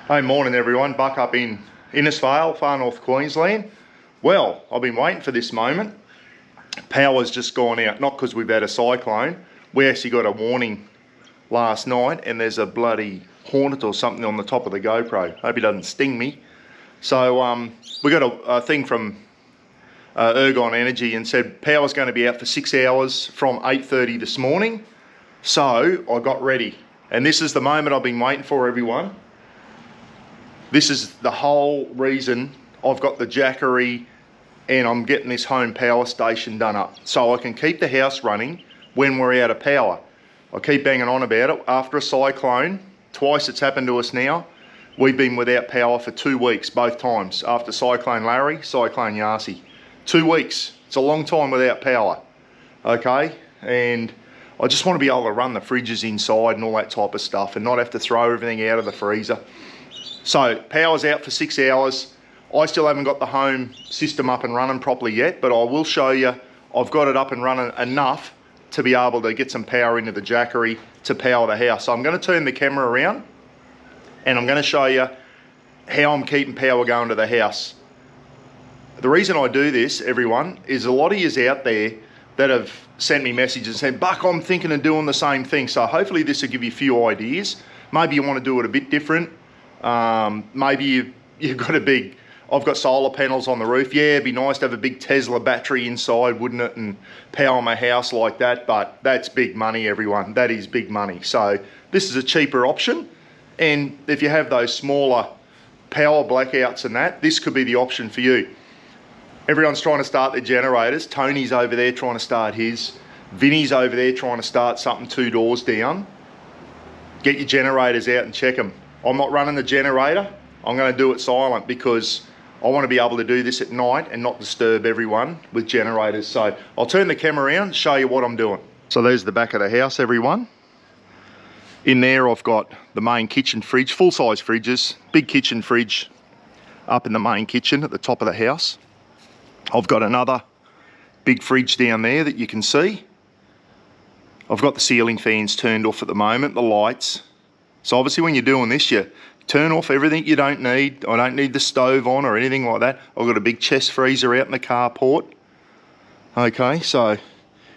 Hey, morning everyone. Buck up in Innisfail, far north Queensland. Well, I've been waiting for this moment. Power's just gone out, not because we've had a cyclone. We actually got a warning last night and there's a bloody hornet or something on the top of the GoPro. Hope it doesn't sting me. So we got a thing from Ergon Energy and said power's going to be out for 6 hours from 8:30 this morning. So I got ready. And this is the moment I've been waiting for, everyone. This is the whole reason I've got the Jackery and I'm getting this home power station done up. So I can keep the house running when we're out of power. I keep banging on about it. After a cyclone, twice it's happened to us now, we've been without power for 2 weeks, both times. After Cyclone Larry, Cyclone Yasi. 2 weeks, it's a long time without power, okay? And I just want to be able to run the fridges inside and all that type of stuff and not have to throw everything out of the freezer. So power's out for 6 hours. I still haven't got the home system up and running properly yet, but I will show you I've got it up and running enough to be able to get some power into the Jackery to power the house. So I'm going to turn the camera around and I'm going to show you how I'm keeping power going to the house. The reason I do this, everyone, is a lot of yous out there that have sent me messages saying, Buck, I'm thinking of doing the same thing. So hopefully this will give you a few ideas. Maybe you want to do it a bit different. Maybe you've got I've got solar panels on the roof. Yeah, it'd be nice to have a big Tesla battery inside, wouldn't it? And power my house like that, but that's big money, everyone. That is big money. So this is a cheaper option. And if you have those smaller power blackouts and that, this could be the option for you. Everyone's trying to start their generators. Tony's over there trying to start his. Vinny's over there trying to start something 2 doors down. Get your generators out and check them. I'm not running the generator. I'm going to do it silent because I want to be able to do this at night and not disturb everyone with generators. So I'll turn the camera around and show you what I'm doing. So there's the back of the house, everyone. In there I've got the main kitchen fridge, full-size fridges, big kitchen fridge up in the main kitchen at the top of the house. I've got another big fridge down there that you can see. I've got the ceiling fans turned off at the moment, the lights. So obviously when you're doing this, you turn off everything you don't need. I don't need the stove on or anything like that. I've got a big chest freezer out in the carport. Okay, so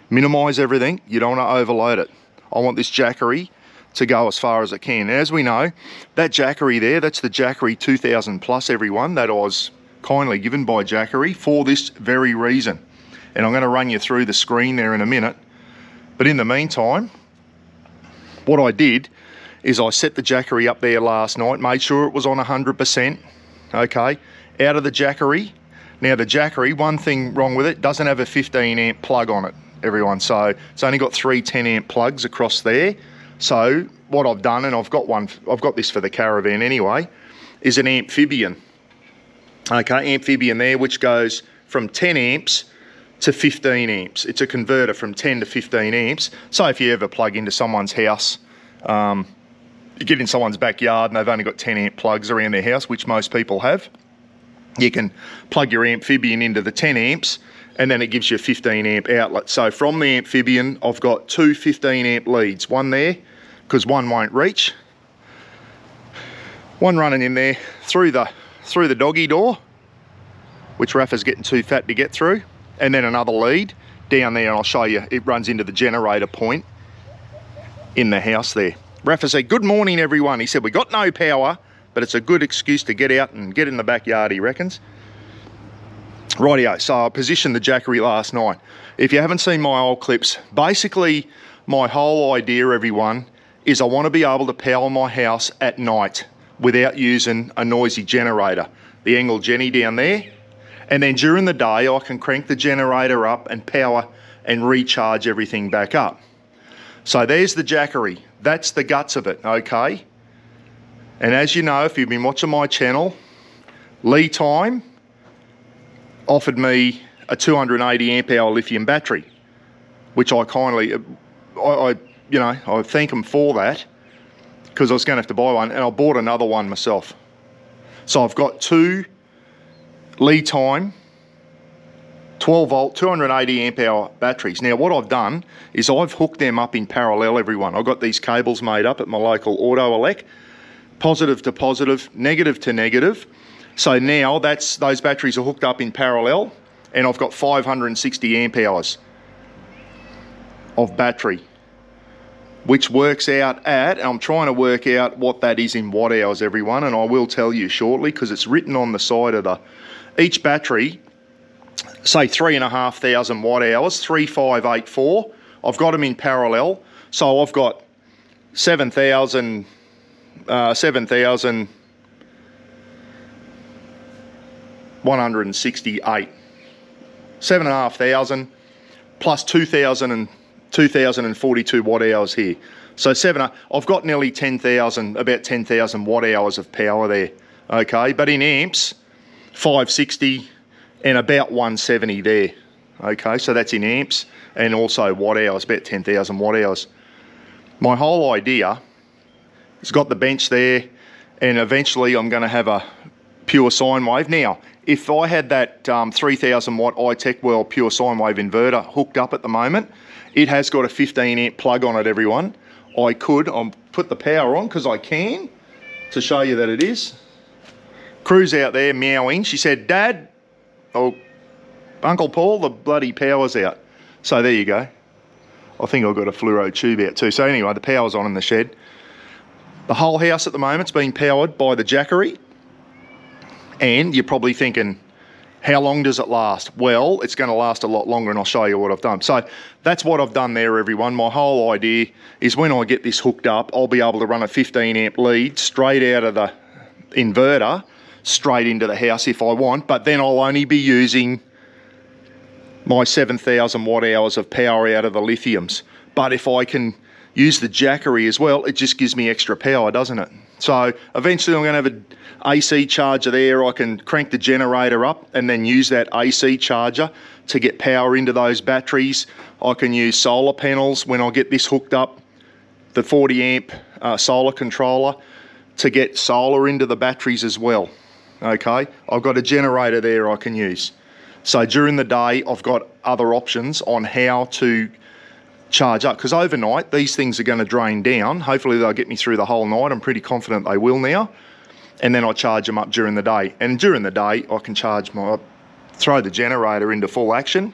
minimise everything. You don't want to overload it. I want this Jackery to go as far as it can. As we know, that Jackery there, that's the Jackery 2000 Plus, everyone, that I was kindly given by Jackery for this very reason. And I'm going to run you through the screen there in a minute. But in the meantime, what I did is I set the Jackery up there last night, made sure it was on 100%, okay, out of the Jackery. Now the Jackery, one thing wrong with it, doesn't have a 15 amp plug on it, everyone. So it's only got 3 10 amp plugs across there. So what I've done, and I've got this for the caravan anyway, is an amphibian. Okay, amphibian there, which goes from 10 amps to 15 amps. It's a converter from 10 to 15 amps. So if you ever plug into someone's house, you get in someone's backyard and they've only got 10 amp plugs around their house, which most people have, you can plug your amphibian into the 10 amps and then it gives you a 15 amp outlet. So from the amphibian, I've got 2 15 amp leads, one there, because one won't reach, one running in there through the doggy door, which Rafa's getting too fat to get through, and then another lead down there, and I'll show you, it runs into the generator point in the house there. Rafa said, good morning everyone. He said, we got no power, but it's a good excuse to get out and get in the backyard, he reckons. Rightio, so I positioned the Jackery last night. If you haven't seen my old clips, basically my whole idea, everyone, is I want to be able to power my house at night without using a noisy generator. The Engel Jenny down there. And then during the day, I can crank the generator up and power and recharge everything back up. So there's the Jackery. That's the guts of it, okay? And as you know, if you've been watching my channel, Li Time offered me a 280 amp hour lithium battery, which I kindly, I thank them for that, because I was going to have to buy one, and I bought another one myself. So I've got 2 Li Time 12 volt 280 amp hour batteries. Now what I've done is I've hooked them up in parallel, everyone. I've got these cables made up at my local auto elec, positive to positive, negative to negative. So now those batteries are hooked up in parallel, and I've got 560 amp hours of battery, which works out at, I'm trying to work out what that is in watt hours, everyone, and I will tell you shortly because it's written on the side of each battery, say 3,500 watt hours, 3584. I've got them in parallel, so I've got 7,168 7,500 plus 2,042 watt hours here. So I've got nearly 10,000, about 10,000 watt hours of power there. Okay, but in amps, 560 and about 170 there. Okay, so that's in amps, and also watt hours, about 10,000 watt hours. My whole idea has got the bench there, and eventually I'm going to have a pure sine wave. Now, if I had that 3,000 watt iTech World pure sine wave inverter hooked up at the moment, it has got a 15 amp plug on it, everyone. I'll put the power on because I can, to show you that it is. Crew's out there meowing. She said, Dad, oh, Uncle Paul, the bloody power's out. So there you go. I think I've got a fluoro tube out too. So anyway, the power's on in the shed. The whole house at the moment's being powered by the Jackery. And you're probably thinking, how long does it last? Well, it's going to last a lot longer, and I'll show you what I've done. So that's what I've done there, everyone. My whole idea is when I get this hooked up, I'll be able to run a 15 amp lead straight out of the inverter, straight into the house if I want, but then I'll only be using my 7,000 watt hours of power out of the lithiums. But if I can use the Jackery as well, it just gives me extra power, doesn't it? So eventually I'm going to have an AC charger there. I can crank the generator up and then use that AC charger to get power into those batteries. I can use solar panels when I get this hooked up, the 40 amp solar controller, to get solar into the batteries as well. Okay, I've got a generator there I can use. So during the day, I've got other options on how to charge up, because overnight these things are going to drain down. Hopefully they'll get me through the whole night. I'm pretty confident they will now. And then I charge them up during the day. And during the day, I can throw the generator into full action.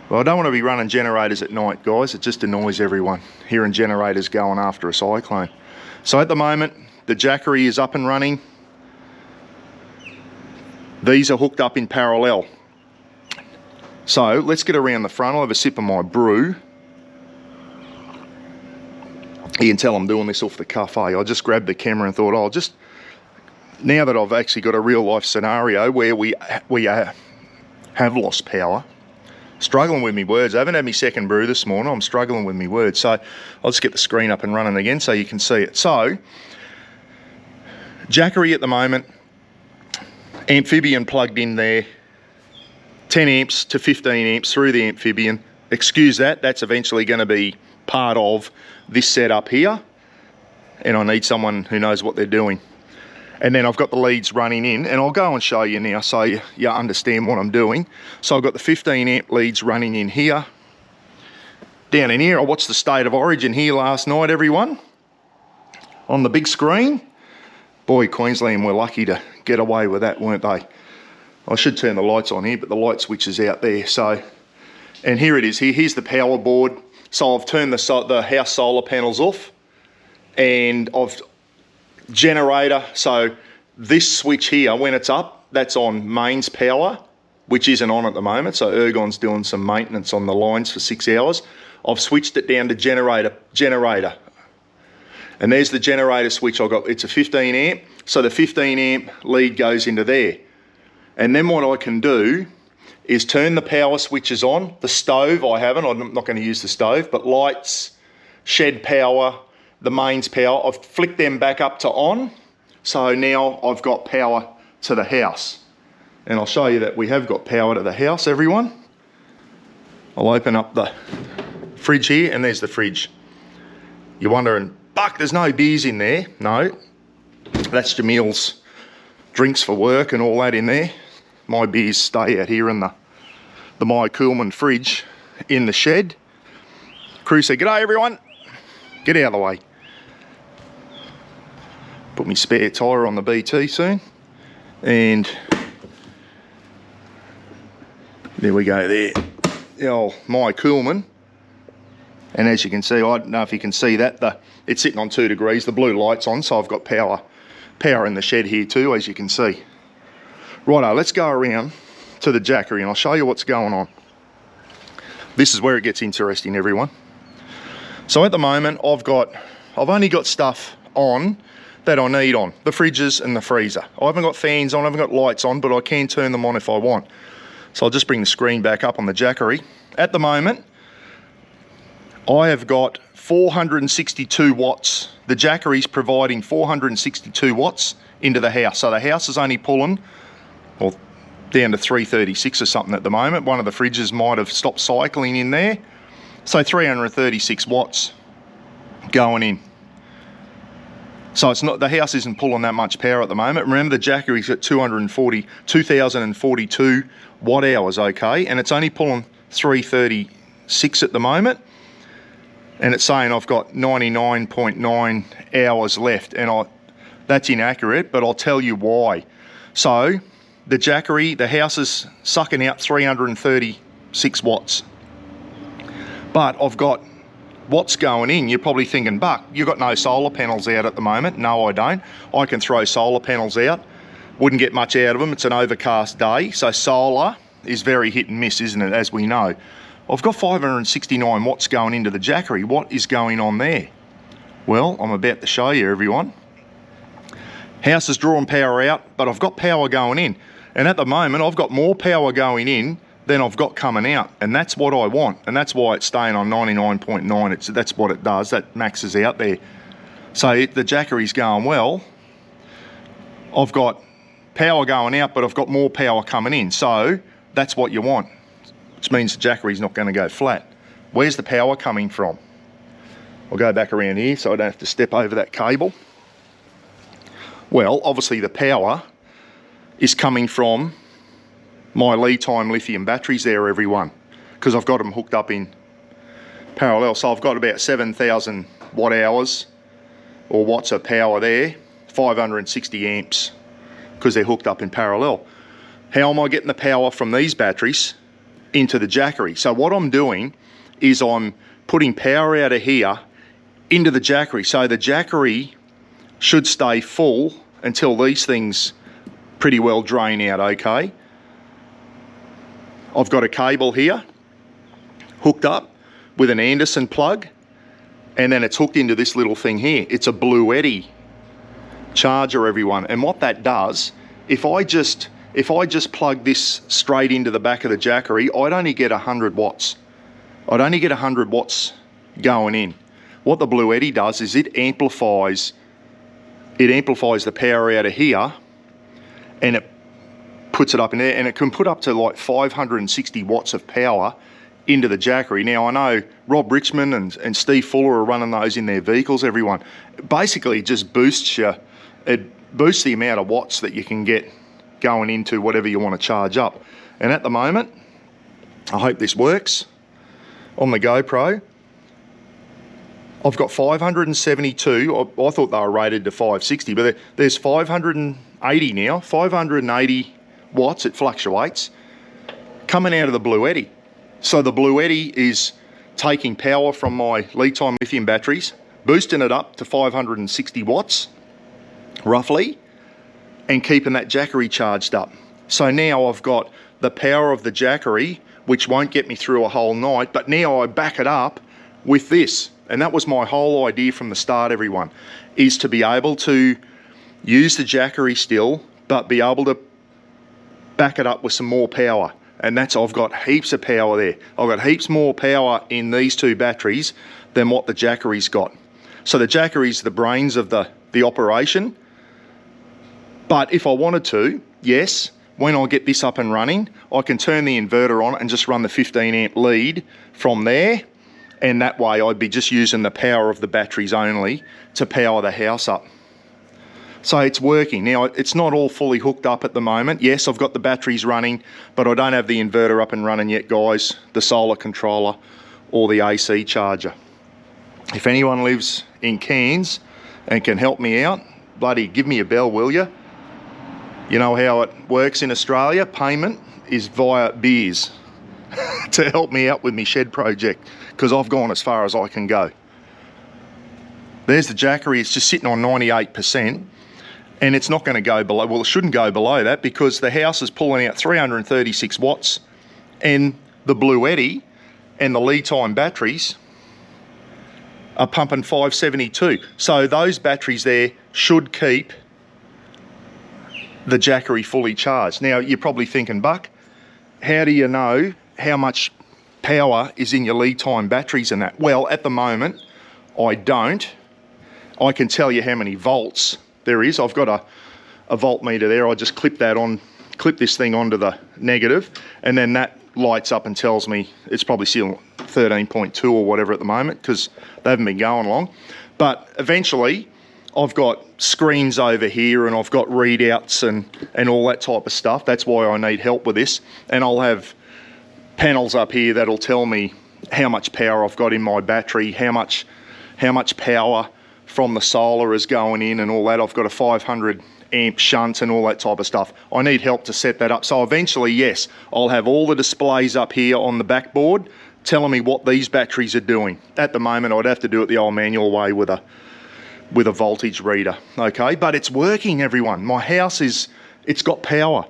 Well, I don't want to be running generators at night, guys. It just annoys everyone, hearing generators going after a cyclone. So at the moment, the Jackery is up and running. These are hooked up in parallel. So let's get around the front. I'll have a sip of my brew. You can tell I'm doing this off the cuff, eh? I just grabbed the camera and thought, oh, now that I've actually got a real life scenario where we have lost power, struggling with me words. I haven't had my second brew this morning. I'm struggling with me words. So I'll just get the screen up and running again so you can see it. So Jackery at the moment, amphibian plugged in there, 10 amps to 15 amps through the amphibian. Excuse that, that's eventually going to be part of this setup here, and I need someone who knows what they're doing. And then I've got the leads running in, and I'll go and show you now so you understand what I'm doing. So I've got the 15 amp leads running in here. Down in here, I watched the State of Origin here last night, everyone, on the big screen. Boy, Queensland were lucky to get away with that, weren't they? I should turn the lights on here, but the light switch is out there. So, and here it is. Here's the power board. So I've turned the house solar panels off, and I've generator. So this switch here, when it's up, that's on mains power, which isn't on at the moment. So Ergon's doing some maintenance on the lines for 6 hours. I've switched it down to generator. And there's the generator switch I've got. It's a 15 amp. So the 15 amp lead goes into there. And then what I can do is turn the power switches on. The stove I haven't, I'm not going to use the stove, but lights, shed power, the mains power, I've flicked them back up to on. So now I've got power to the house. And I'll show you that we have got power to the house, everyone. I'll open up the fridge here, and there's the fridge. You're wondering, Buck, there's no beers in there. No, that's Jamil's drinks for work and all that in there. My beers stay out here in the My Coolman fridge in the shed. Crew said, "G'day everyone, get out of the way." Put my spare tyre on the BT soon. And there we go there. The old My Coolman. And as you can see, I don't know if you can see that, it's sitting on 2 degrees, the blue light's on, so I've got power in the shed here too, as you can see. Righto, let's go around to the Jackery and I'll show you what's going on. This is where it gets interesting, everyone. So at the moment, I've only got stuff on that I need on, the fridges and the freezer. I haven't got fans on, I haven't got lights on, but I can turn them on if I want. So I'll just bring the screen back up on the Jackery. At the moment, I have got 462 watts. The Jackery's providing 462 watts into the house. So the house is only pulling, well, down to 336 or something at the moment. One of the fridges might have stopped cycling in there. So 336 watts going in. So it's not, the house isn't pulling that much power at the moment. Remember, the Jackery's at 2,042 watt hours, okay? And it's only pulling 336 at the moment. And it's saying I've got 99.9 hours left, and that's inaccurate, but I'll tell you why. So the Jackery, the house is sucking out 336 watts. But I've got watts going in. You're probably thinking, Buck, you've got no solar panels out at the moment. No, I don't. I can throw solar panels out. Wouldn't get much out of them. It's an overcast day, so solar is very hit and miss, isn't it, as we know. I've got 569 watts going into the Jackery. What is going on there? Well, I'm about to show you, everyone. House is drawing power out, but I've got power going in. And at the moment, I've got more power going in than I've got coming out. And that's what I want. And that's why it's staying on 99.9. That's what it does. That maxes out there. So the Jackery's going, well, I've got power going out, but I've got more power coming in. So that's what you want. Which means the Jackery's not going to go flat. Where's the power coming from? I'll go back around here so I don't have to step over that cable. Well, obviously the power is coming from my Li Time Lithium batteries there, everyone, because I've got them hooked up in parallel. So I've got about 7,000 watt hours or watts of power there, 560 amps, because they're hooked up in parallel. How am I getting the power from these batteries into the Jackery? So what I'm doing is I'm putting power out of here into the Jackery. So the Jackery should stay full until these things pretty well drain out, okay? I've got a cable here hooked up with an Anderson plug, and then it's hooked into this little thing here. It's a Bluetti charger, everyone. And what that does, if I just plug this straight into the back of the Jackery, I'd only get 100 watts. I'd only get 100 watts going in. What the Bluetti does is it amplifies the power out of here, and it puts it up in there, and it can put up to like 560 watts of power into the Jackery. Now, I know Rob Richmond and Steve Fuller are running those in their vehicles, everyone. Basically, it just boosts it boosts the amount of watts that you can get going into whatever you want to charge up. And at the moment, I hope this works, on the GoPro, I've got 572. I thought they were rated to 560, but there's 580 now, 580 watts, it fluctuates, coming out of the Bluetti. So the Bluetti is taking power from my Li Time Lithium batteries, boosting it up to 560 watts, roughly, and keeping that Jackery charged up. So now I've got the power of the Jackery, which won't get me through a whole night, but now I back it up with this. And that was my whole idea from the start, everyone, is to be able to use the Jackery still, but be able to back it up with some more power. And that's, I've got heaps of power there. I've got heaps more power in these two batteries than what the Jackery's got. So the Jackery's the brains of the operation. But if I wanted to, yes, when I get this up and running, I can turn the inverter on and just run the 15 amp lead from there. And that way I'd be just using the power of the batteries only to power the house up. So it's working. Now, it's not all fully hooked up at the moment. Yes, I've got the batteries running, but I don't have the inverter up and running yet, guys, the solar controller or the AC charger. If anyone lives in Cairns and can help me out, bloody give me a bell, will you? You know how it works in Australia? Payment is via beers to help me out with my shed project, because I've gone as far as I can go. There's the Jackery. It's just sitting on 98%, and it's not going to go below, well, it shouldn't go below that, because the house is pulling out 336 watts, and the Bluetti and the Li Time batteries are pumping 572. So those batteries there should keep the Jackery fully charged. Now, you're probably thinking, Buck, how do you know how much power is in your Li Time batteries and that? Well, at the moment, I don't. I can tell you how many volts there is. I've got a voltmeter there. I just clip this thing onto the negative, and then that lights up and tells me it's probably still 13.2 or whatever at the moment, because they haven't been going long. But eventually, I've got screens over here, and I've got readouts and all that type of stuff. That's why I need help with this. And I'll have panels up here that'll tell me how much power I've got in my battery, how much power from the solar is going in and all that. I've got a 500 amp shunt and all that type of stuff. I need help to set that up. So eventually, yes, I'll have all the displays up here on the backboard telling me what these batteries are doing. At the moment, I'd have to do it the old manual way with a voltage reader, okay? But it's working, everyone. My house it's got power.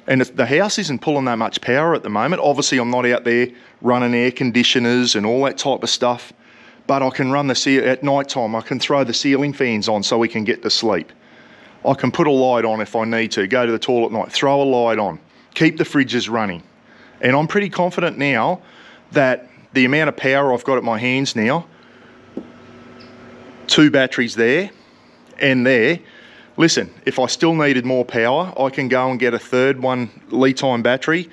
And the house isn't pulling that much power at the moment. Obviously, I'm not out there running air conditioners and all that type of stuff, but I can run at night time. I can throw the ceiling fans on so we can get to sleep. I can put a light on if I need to, go to the toilet at night, throw a light on, keep the fridges running. And I'm pretty confident now that the amount of power I've got at my hands now, 2 batteries there and there. Listen, if I still needed more power, I can go and get a third one, Li Time battery,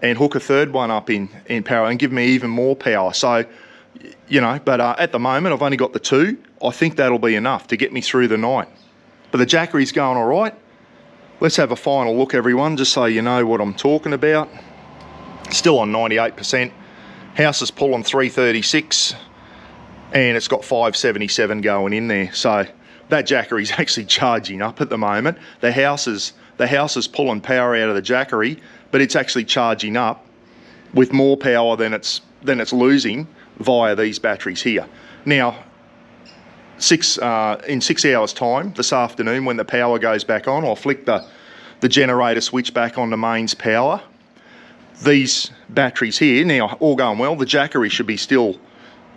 and hook a third one up in power and give me even more power. So, you know, but at the moment, I've only got the 2. I think that'll be enough to get me through the night. But the Jackery's going all right. Let's have a final look, everyone, just so you know what I'm talking about. Still on 98%. House is pulling 336, and it's got 577 going in there. So that Jackery's actually charging up at the moment. The house is pulling power out of the Jackery, but it's actually charging up with more power than it's losing via these batteries here. Now, in 6 hours time this afternoon, when the power goes back on, I'll flick the generator switch back on the mains power. These batteries here, now all going well, the Jackery should be still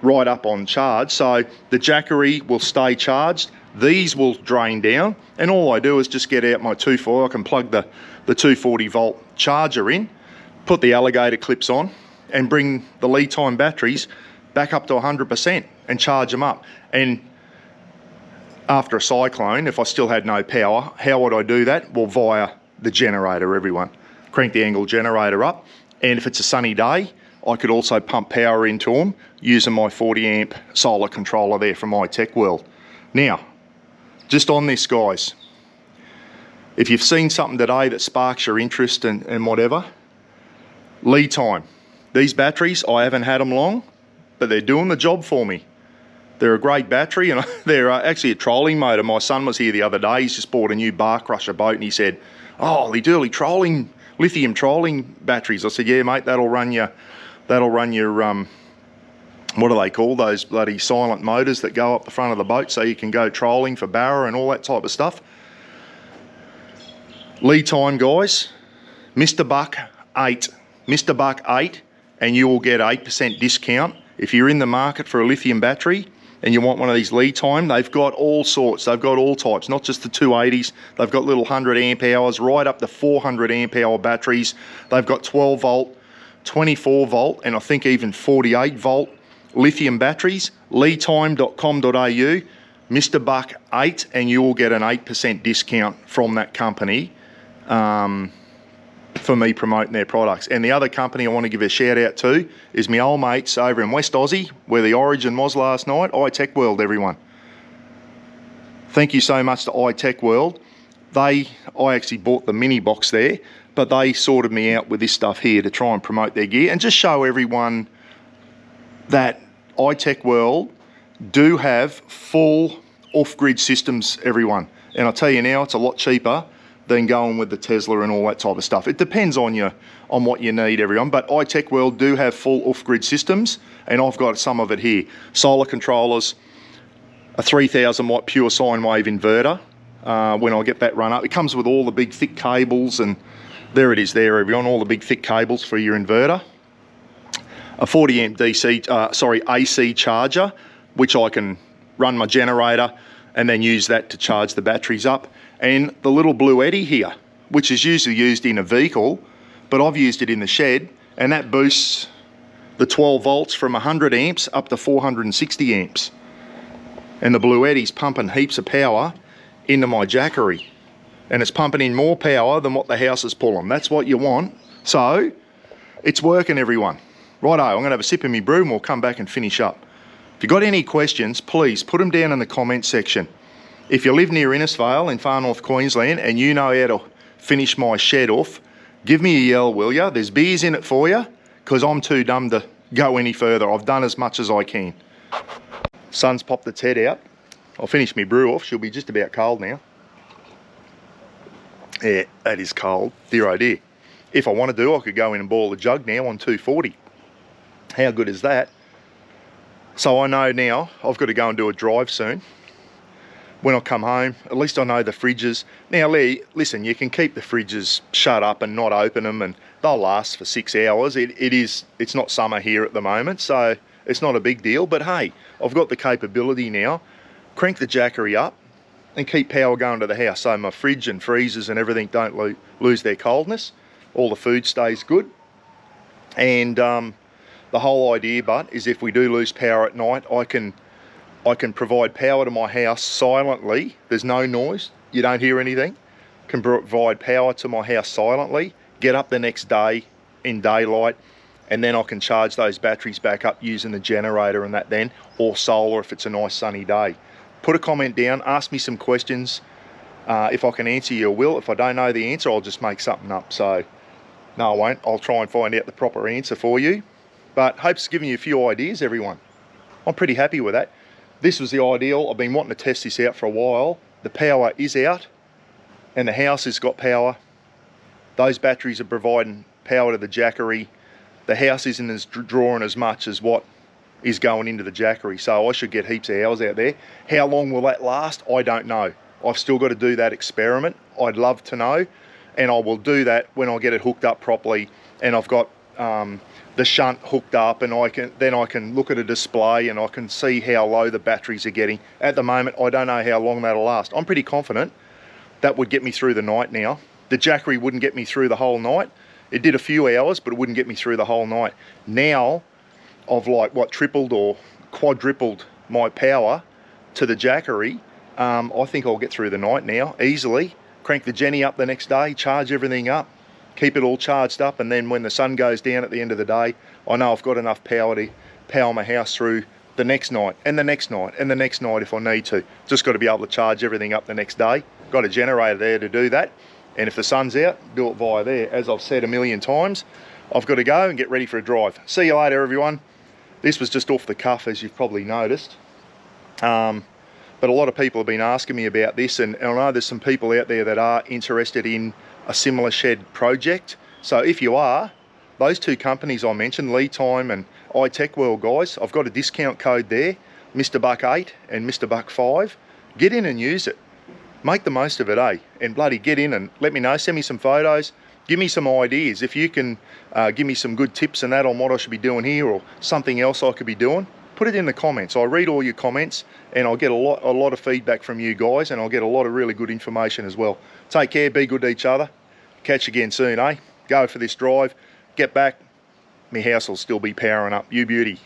right up on charge, so the Jackery will stay charged. These will drain down, and all I do is just get out my 240. I can plug the 240 volt charger in, put the alligator clips on, and bring the Li Time batteries back up to 100% and charge them up. And after a cyclone, if I still had no power, how would I do that? Well, via the generator, everyone. Crank the angle generator up, and if it's a sunny day, I could also pump power into them using my 40 amp solar controller there from iTechWorld. Now, just on this, guys, if you've seen something today that sparks your interest and whatever, Li Time. These batteries, I haven't had them long, but they're doing the job for me. They're a great battery, and they're actually a trolling motor. My son was here the other day. He's just bought a new bar crusher boat, and he said, "Oh, the early trolling, lithium trolling batteries." I said, "Yeah, mate, that'll run your what do they call those bloody silent motors that go up the front of the boat so you can go trolling for barra and all that type of stuff." Li Time, guys, Mr. Buck 8, Mr. Buck 8, and you will get 8% discount if you're in the market for a lithium battery and you want one of these Li Time. They've got all sorts, they've got all types, not just the 280s. They've got little 100 amp hours right up to 400 amp hour batteries. They've got 12 volt, 24 volt, and I think even 48 volt lithium batteries. litime.com.au, Mr. Buck 8, and you will get an 8% discount from that company for me promoting their products. And the other company I want to give a shout out to is my old mates over in West Aussie, where the Origin was last night, iTechWorld, everyone. Thank you so much to iTechWorld. I actually bought the mini box there, but they sorted me out with this stuff here to try and promote their gear and just show everyone that iTechWorld do have full off-grid systems, everyone. And I'll tell you now, it's a lot cheaper than going with the Tesla and all that type of stuff. It depends on what you need, everyone. But iTech World do have full off-grid systems, and I've got some of it here. Solar controllers, a 3000 watt pure sine wave inverter. When I get that run up, it comes with all the big thick cables, and there it is there, everyone, all the big thick cables for your inverter. A 40 amp AC charger, which I can run my generator and then use that to charge the batteries up. And the little Bluetti here, which is usually used in a vehicle, but I've used it in the shed, and that boosts the 12 volts from 100 amps up to 460 amps. And the Bluetti's pumping heaps of power into my Jackery, and it's pumping in more power than what the house is pulling. That's what you want. So it's working, everyone. Righto, I'm gonna have a sip of my brew and we'll come back and finish up. If you've got any questions, please put them down in the comment section. If you live near Innisfail in far north Queensland and you know how to finish my shed off, give me a yell, will ya? There's beers in it for you, because I'm too dumb to go any further. I've done as much as I can. Sun's popped its head out. I'll finish my brew off. She'll be just about cold now. Yeah, that is cold. Dear oh dear. If I want to do, I could go in and boil a jug now on 240. How good is that? So I know now I've got to go and do a drive soon. When I come home, at least I know the fridges. Now, Lee, listen, you can keep the fridges shut up and not open them, and they'll last for 6 hours. It's not summer here at the moment, so it's not a big deal. But hey, I've got the capability now. Crank the Jackery up and keep power going to the house, so my fridge and freezers and everything don't lose their coldness. All the food stays good. And the whole idea, but, is if we do lose power at night, I can provide power to my house silently. There's no noise. You don't hear anything. Can provide power to my house silently. Get up the next day in daylight, and then I can charge those batteries back up using the generator and that then, or solar if it's a nice sunny day. Put a comment down. Ask me some questions. If I can answer you, I will. If I don't know the answer, I'll just make something up. So, no, I won't. I'll try and find out the proper answer for you. But hope it's given you a few ideas, everyone. I'm pretty happy with that. This was the ideal. I've been wanting to test this out for a while. The power is out and the house has got power. Those batteries are providing power to the Jackery. The house isn't as drawing as much as what is going into the Jackery, so I should get heaps of hours out there. How long will that last? I don't know. I've still got to do that experiment. I'd love to know, and I will do that when I get it hooked up properly and I've got the shunt hooked up, and I can look at a display and I can see how low the batteries are getting. At the moment, I don't know how long that'll last. I'm pretty confident that would get me through the night now. The Jackery wouldn't get me through the whole night. It did a few hours, but it wouldn't get me through the whole night. Now, I've tripled or quadrupled my power to the Jackery. I think I'll get through the night now, easily. Crank the Jenny up the next day, charge everything up, keep it all charged up, and then when the sun goes down at the end of the day, I know I've got enough power to power my house through the next night, and the next night, and the next night if I need to. Just got to be able to charge everything up the next day. Got a generator there to do that, and if the sun's out, do it via there. As I've said a million times, I've got to go and get ready for a drive. See you later, everyone. This was just off the cuff, as you've probably noticed. But a lot of people have been asking me about this, and I know there's some people out there that are interested in a similar shed project. So if you are, those two companies I mentioned, Li Time and iTech World, guys, I've got a discount code there, Mr. Buck 8 and Mr. Buck 5. Get in and use it. Make the most of it, eh? And bloody get in and let me know, send me some photos, give me some ideas. If you can give me some good tips and that on what I should be doing here or something else I could be doing, put it in the comments. I read all your comments and I'll get a lot of feedback from you guys, and I'll get a lot of really good information as well. Take care, be good to each other. Catch you again soon, eh? Go for this drive, get back, my house will still be powering up. You beauty.